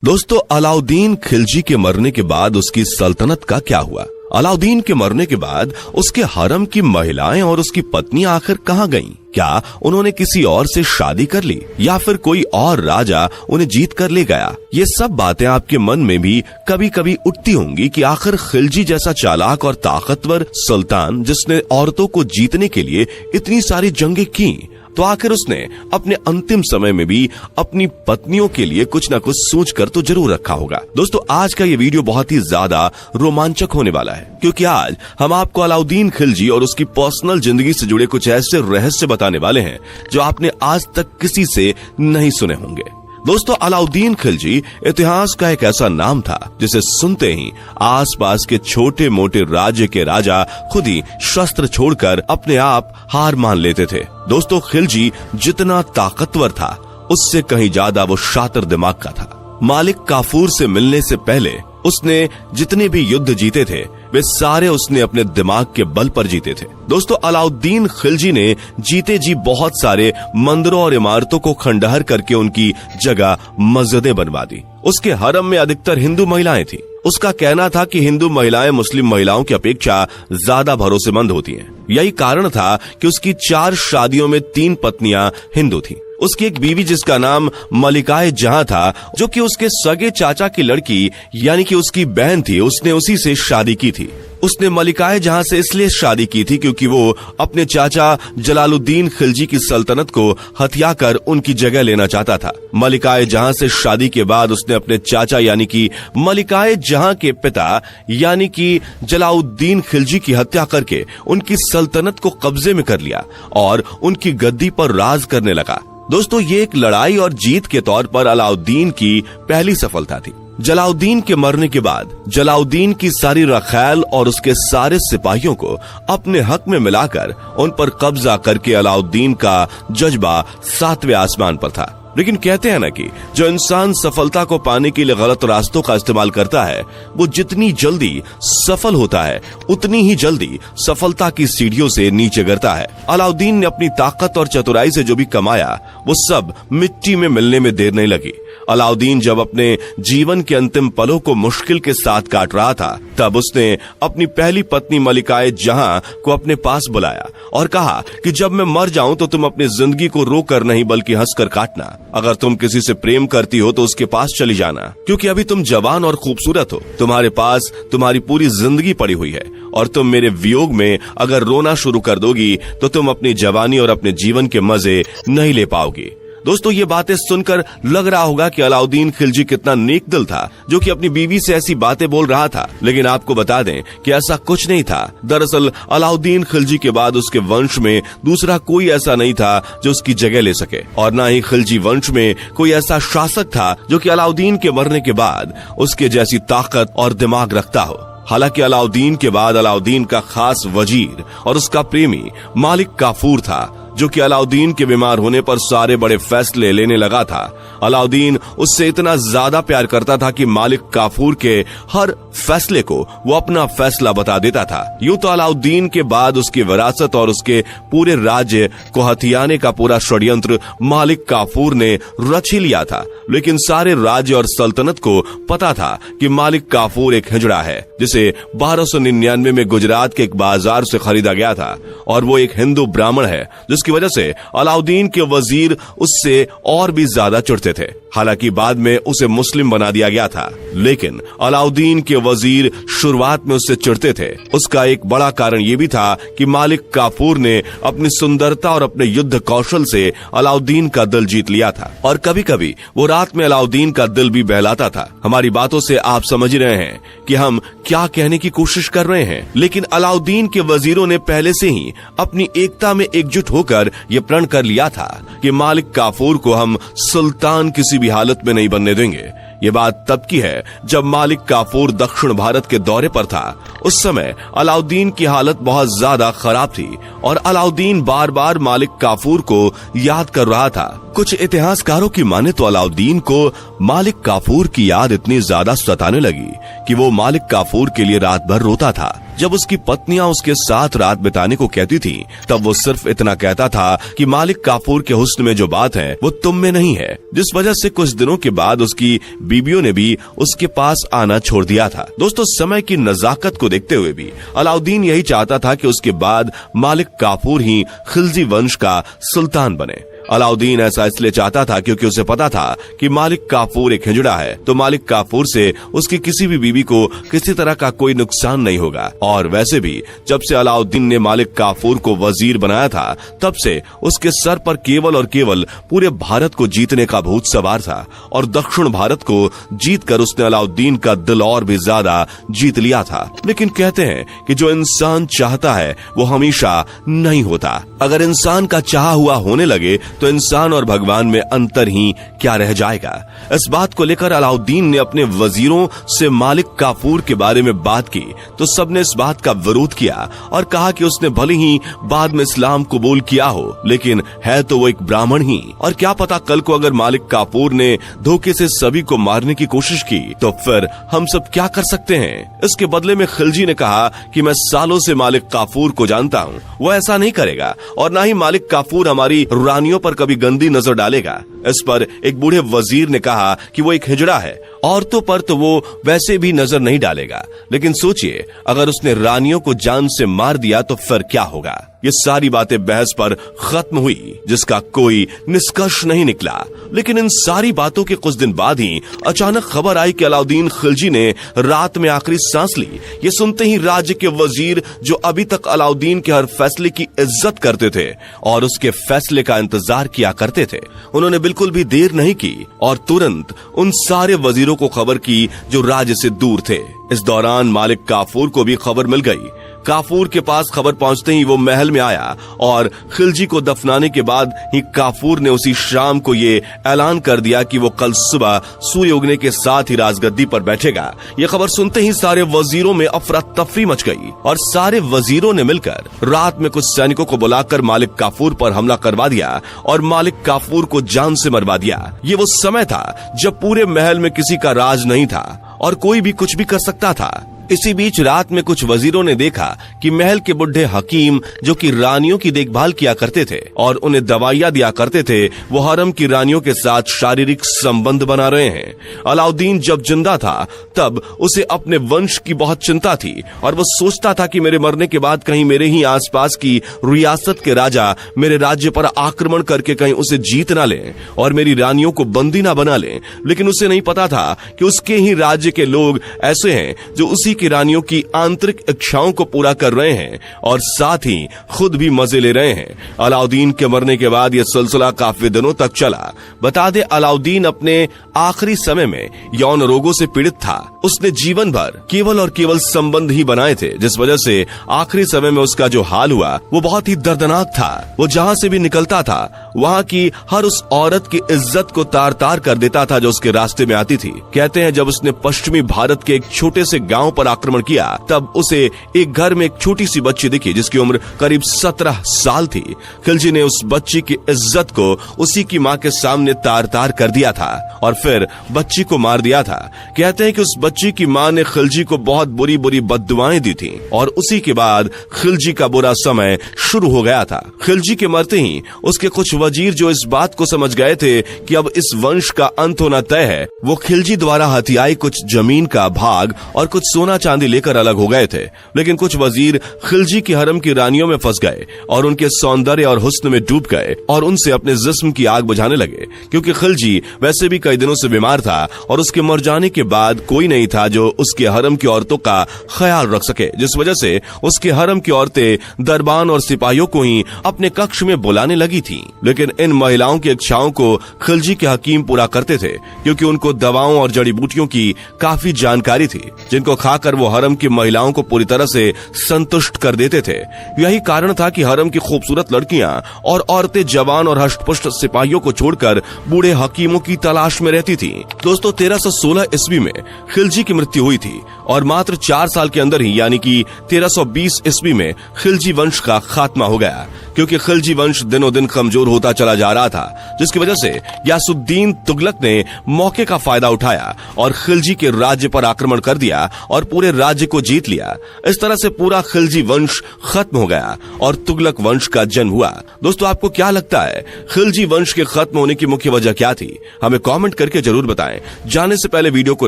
दोस्तों, अलाउद्दीन खिलजी के मरने के बाद उसकी सल्तनत का क्या हुआ? अलाउद्दीन के मरने के बाद उसके हरम की महिलाएं और उसकी पत्नी आखिर कहां गईं? क्या उन्होंने किसी और से शादी कर ली या फिर कोई और राजा उन्हें जीत कर ले गया? ये सब बातें आपके मन में भी कभी कभी उठती होंगी कि आखिर खिलजी जैसा चालाक और ताकतवर सुल्तान, जिसने औरतों को जीतने के लिए इतनी सारी जंगें की, तो आखिर उसने अपने अंतिम समय में भी अपनी पत्नियों के लिए कुछ न कुछ सोचकर तो जरूर रखा होगा। दोस्तों, आज का ये वीडियो बहुत ही ज्यादा रोमांचक होने वाला है, क्योंकि आज हम आपको अलाउद्दीन खिलजी और उसकी पर्सनल जिंदगी से जुड़े कुछ ऐसे रहस्य बताने वाले हैं जो आपने आज तक किसी से नहीं सुने होंगे। दोस्तों, अलाउद्दीन खिलजी इतिहास का एक ऐसा नाम था जिसे सुनते ही आसपास के छोटे मोटे राज्य के राजा खुद ही शस्त्र छोड़कर अपने आप हार मान लेते थे। दोस्तों, खिलजी जितना ताकतवर था, उससे कहीं ज्यादा वो शातिर दिमाग का था। मालिक काफूर से मिलने से पहले उसने जितने भी युद्ध जीते थे, वे सारे उसने अपने दिमाग के बल पर जीते थे। दोस्तों, अलाउद्दीन खिलजी ने जीते जी बहुत सारे मंदिरों और इमारतों को खंडहर करके उनकी जगह मस्जिदें बनवा दी। उसके हरम में अधिकतर हिंदू महिलाएं थीं। उसका कहना था कि हिंदू महिलाएं मुस्लिम महिलाओं की अपेक्षा ज्यादा भरोसेमंद होती हैं। यही कारण था कि उसकी 4 शादियों में 3 पत्नियां हिंदू थीं। उसकी एक बीवी जिसका नाम मलिकाए जहां था, जो कि उसके सगे चाचा की लड़की यानी कि उसकी बहन थी, उसने उसी से शादी की थी। उसने मलिकाए जहां से इसलिए शादी की थी क्योंकि वो अपने चाचा जलालुद्दीन खिलजी की सल्तनत को हथियाकर उनकी जगह लेना चाहता था। मलिकाए जहां से शादी के बाद उसने अपने चाचा यानी कि मलिकाए जहां के पिता यानी कि जलालुद्दीन खिलजी की हत्या करके उनकी सल्तनत को कब्जे में कर लिया और उनकी गद्दी पर राज करने लगा। दोस्तों, ये एक लड़ाई और जीत के तौर पर अलाउद्दीन की पहली सफलता थी। जलालुद्दीन के मरने के बाद जलालुद्दीन की सारी रखैल और उसके सारे सिपाहियों को अपने हक में मिलाकर उन पर कब्जा करके अलाउद्दीन का जज्बा 7वें आसमान पर था। लेकिन कहते हैं ना कि जो इंसान सफलता को पाने के लिए गलत रास्तों का इस्तेमाल करता है, वो जितनी जल्दी सफल होता है, उतनी ही जल्दी सफलता की सीढ़ियों से नीचे गिरता है। अलाउद्दीन ने अपनी ताकत और चतुराई से जो भी कमाया, वो सब मिट्टी में मिलने में देर नहीं लगी। अलाउद्दीन जब अपने जीवन के अंतिम पलों को मुश्किल के साथ काट रहा था, तब उसने अपनी पहली पत्नी मलिकाए जहां को अपने पास बुलाया और कहा कि जब मैं मर जाऊं तो तुम अपनी जिंदगी को रो कर नहीं बल्कि हंसकर काटना। अगर तुम किसी से प्रेम करती हो तो उसके पास चली जाना, क्योंकि अभी तुम जवान और खूबसूरत हो। तुम्हारे पास तुम्हारी पूरी जिंदगी पड़ी हुई है और तुम मेरे वियोग में अगर रोना शुरू कर दोगी तो तुम अपनी जवानी और अपने जीवन के मजे नहीं ले पाओगी। दोस्तों, ये बातें सुनकर लग रहा होगा कि अलाउद्दीन खिलजी कितना नेक दिल था, जो कि अपनी बीवी से ऐसी बातें बोल रहा था। लेकिन आपको बता दें कि ऐसा कुछ नहीं था। दरअसल अलाउद्दीन खिलजी के बाद उसके वंश में दूसरा कोई ऐसा नहीं था जो उसकी जगह ले सके, और न ही खिलजी वंश में कोई ऐसा शासक था जो कि अलाउद्दीन के मरने के बाद उसके जैसी ताकत और दिमाग रखता हो। हालांकि अलाउद्दीन के बाद अलाउद्दीन का खास वजीर और उसका प्रेमी मालिक काफूर था, जो कि अलाउद्दीन के बीमार होने पर सारे बड़े फैसले लेने लगा था। अलाउद्दीन उससे इतना ज्यादा प्यार करता था कि मालिक काफूर के हर फैसले को वो अपना फैसला बता देता था। यूं तो अलाउद्दीन के बाद उसकी विरासत और उसके पूरे राज्य को हथियाने का पूरा षड्यंत्र मालिक काफूर ने रच ही लिया था, लेकिन सारे राज्य और सल्तनत को पता था कि मालिक काफूर एक हिजड़ा है जिसे 1299 में गुजरात के एक बाजार से खरीदा गया था, और वो एक हिंदू ब्राह्मण है जिसकी वजह से अलाउद्दीन के वजीर उससे और भी ज्यादा चिढ़ते थे। हालांकि बाद में उसे मुस्लिम बना दिया गया था, लेकिन अलाउद्दीन के वजीर शुरुआत में उससे चिढ़ते थे। उसका एक बड़ा कारण ये भी था कि मालिक काफूर ने अपनी सुंदरता और अपने युद्ध कौशल से अलाउद्दीन का दिल जीत लिया था, और कभी कभी वो रात में अलाउद्दीन का दिल भी बहलाता था। हमारी बातों से आप समझ रहे हैं कि हम क्या कहने की कोशिश कर रहे हैं। लेकिन अलाउद्दीन के वजीरों ने पहले से ही अपनी एकता में एकजुट होकर ये प्रण कर लिया था कि मालिक काफूर को हम सुल्तान किसी भी हालत में नहीं बनने देंगे। ये बात तब की है जब मालिक काफूर दक्षिण भारत के दौरे पर था। उस समय अलाउद्दीन की हालत बहुत ज्यादा खराब थी और अलाउद्दीन बार बार मालिक काफूर को याद कर रहा था। कुछ इतिहासकारों की माने तो अलाउद्दीन को मालिक काफूर की याद इतनी ज्यादा सताने लगी कि वो मालिक काफूर के लिए रात भर रोता था। जब उसकी पत्नियां उसके साथ रात बिताने को कहती थी तब वो सिर्फ इतना कहता था कि मालिक काफूर के हुस्न में जो बात है वो तुम में नहीं है, जिस वजह से कुछ दिनों के बाद उसकी बीबियों ने भी उसके पास आना छोड़ दिया था। दोस्तों, समय की नजाकत को देखते हुए भी अलाउद्दीन यही चाहता था कि उसके बाद मालिक काफूर ही खिलजी वंश का सुल्तान बने। अलाउद्दीन ऐसा इसलिए चाहता था क्योंकि उसे पता था कि मालिक काफूर एक हिजड़ा है, तो मालिक काफूर से उसकी किसी भी बीबी को किसी तरह का कोई नुकसान नहीं होगा। और वैसे भी जब से अलाउद्दीन ने मालिक काफूर को वजीर बनाया था तब से उसके सर पर केवल और केवल पूरे भारत को जीतने का भूत सवार था और दक्षिण भारत को जीतकर उसने अलाउद्दीन का दिल और भी ज्यादा जीत लिया था। लेकिन कहते हैं कि जो इंसान चाहता है वो हमेशा नहीं होता। अगर इंसान का चाहा हुआ होने लगे तो इंसान और भगवान में अंतर ही क्या रह जाएगा। इस बात को लेकर अलाउद्दीन ने अपने वजीरों से मालिक काफूर के बारे में बात की तो सबने इस बात का विरोध किया और कहा कि उसने भले ही बाद में इस्लाम कबूल किया हो, लेकिन है तो वो एक ब्राह्मण ही, और क्या पता कल को अगर मालिक काफूर ने धोखे से सभी को मारने की कोशिश की तो फिर हम सब क्या कर सकते हैं। इसके बदले में खिलजी ने कहा कि मैं सालों से मालिक काफूर को जानता हूँ, वो ऐसा नहीं करेगा और न ही मालिक काफूर हमारी रानियों पर कभी गंदी नजर डालेगा। इस पर एक बूढ़े वजीर ने कहा कि वो एक हिजड़ा है, औरतों पर तो वो वैसे भी नजर नहीं डालेगा, लेकिन सोचिए अगर उसने रानियों को जान से मार दिया तो फिर क्या होगा। ये सारी बातें बहस पर खत्म हुई जिसका कोई निष्कर्ष नहीं निकला। लेकिन इन सारी बातों के कुछ दिन बाद ही अचानक खबर आई कि अलाउद्दीन खिलजी ने रात में आखिरी सांस ली। ये सुनते ही राज्य के वजीर जो अभी तक अलाउद्दीन के हर फैसले की इज्जत करते थे और उसके फैसले का इंतजार किया करते थे, उन्होंने बिल्कुल भी देर नहीं की और तुरंत उन सारे वजीरों को खबर की जो राज्य से दूर थे। इस दौरान मालिक काफूर को भी खबर मिल गई। काफूर के पास खबर पहुंचते ही वो महल में आया और खिलजी को दफनाने के बाद ही काफूर ने उसी शाम को ये ऐलान कर दिया कि वो कल सुबह सूर्य उगने के साथ ही राजगद्दी पर बैठेगा। ये खबर सुनते ही सारे वजीरों में अफरा तफरी मच गई और सारे वजीरों ने मिलकर रात में कुछ सैनिकों को बुलाकर मालिक काफूर पर हमला करवा दिया और मालिक काफूर को जान से मरवा दिया। ये वो समय था जब पूरे महल में किसी का राज नहीं था और कोई भी कुछ भी कर सकता था। इसी बीच रात में कुछ वजीरों ने देखा कि महल के बुढ़े हकीम जो कि रानियों की देखभाल किया करते थे और उन्हें दवाइयां दिया करते थे, वो हरम की रानियों के साथ शारीरिक संबंध बना रहे हैं। अलाउद्दीन जब जिंदा था तब उसे अपने वंश की बहुत चिंता थी और वो सोचता था कि मेरे मरने के बाद कहीं मेरे ही आसपास की रियासत के राजा मेरे राज्य पर आक्रमण करके कहीं उसे जीत ना लें और मेरी रानियों को बंदी ना बना लें। लेकिन उसे नहीं पता था कि उसके ही राज्य के लोग ऐसे हैं जो उसी की रानियों की आंतरिक इच्छाओं को पूरा कर रहे हैं और साथ ही खुद भी मजे ले रहे हैं। अलाउद्दीन के मरने के बाद यह सिलसिला काफी दिनों तक चला। बता दे अलाउद्दीन अपने आखिरी समय में यौन रोगों से पीड़ित था। उसने जीवन भर केवल और केवल संबंध ही बनाए थे, जिस वजह से आखिरी समय में उसका जो हाल हुआ वो बहुत ही दर्दनाक था। वो जहाँ से भी निकलता था वहाँ की हर उस औरत की इज्जत को तार तार कर देता था जो उसके रास्ते में आती थी। कहते हैं जब उसने पश्चिमी भारत के एक छोटे से गांव पर आक्रमण किया तब उसे एक घर में एक छोटी सी बच्ची दिखी जिसकी उम्र करीब 17 साल थी। खिलजी ने उस बच्ची की इज्जत को उसी की माँ के सामने तार तार कर दिया था और फिर बच्ची को मार दिया था। कहते हैं कि उस बच्ची की माँ ने खिलजी को बहुत बुरी बुरी बद्दुआएं दी थी और उसी के बाद खिलजी का बुरा समय शुरू हो गया था। खिलजी के मरते ही उसके कुछ वजीर जो इस बात को समझ गए थे कि अब इस वंश का अंत होना तय है, वो खिलजी द्वारा हथियाई कुछ जमीन का भाग और कुछ सोना चांदी लेकर अलग हो गए थे। लेकिन कुछ वजीर खिलजी की हरम की रानियों में फंस गए और उनके सौंदर्य और हुस्न में डूब गए और उनसे अपने जिस्म की आग बुझाने लगे, क्योंकि खिलजी वैसे भी कई दिनों से बीमार था और उसके मर जाने के बाद कोई नहीं था जो उसके हरम की औरतों का ख्याल रख सके, जिस वजह से उसके हरम की औरतें दरबान और सिपाहियों को ही अपने कक्ष में बुलाने लगी थीं। लेकिन इन महिलाओं की इच्छाओं को खिलजी के हकीम पूरा करते थे, क्योंकि उनको दवाओं और जड़ी बूटियों की काफी जानकारी थी जिनको खाकर वो हरम की महिलाओं को पूरी तरह से संतुष्ट कर देते थे। यही कारण था कि हरम की खूबसूरत लड़कियां और औरतें जवान और हष्टपुष्ट सिपाहियों को छोड़कर बूढ़े हकीमों की तलाश में रहती थीं। दोस्तों 1316 ईस्वी में खिलजी की मृत्यु हुई थी और मात्र 4 साल के अंदर ही यानी कि 1320 ईस्वी में खिलजी वंश का खात्मा हो गया, क्योंकि खिलजी वंश दिनों दिन कमजोर होता चला जा रहा था, जिसकी वजह से यासुद्दीन तुगलक ने मौके का फायदा उठाया और खिलजी के राज्य पर आक्रमण कर दिया और पूरे राज्य को जीत लिया। इस तरह से पूरा खिलजी वंश खत्म हो गया और तुगलक वंश का जन्म हुआ। दोस्तों, आपको क्या लगता है खिलजी वंश के खत्म होने की मुख्य वजह क्या थी? हमें कमेंट करके जरूर बताएं। जाने से पहले वीडियो को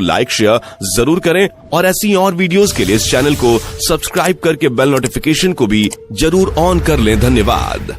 लाइक शेयर जरूर करें और ऐसी और वीडियोस के लिए इस चैनल को सब्सक्राइब करके बेल नोटिफिकेशन को भी जरूर ऑन कर लें। धन्यवाद।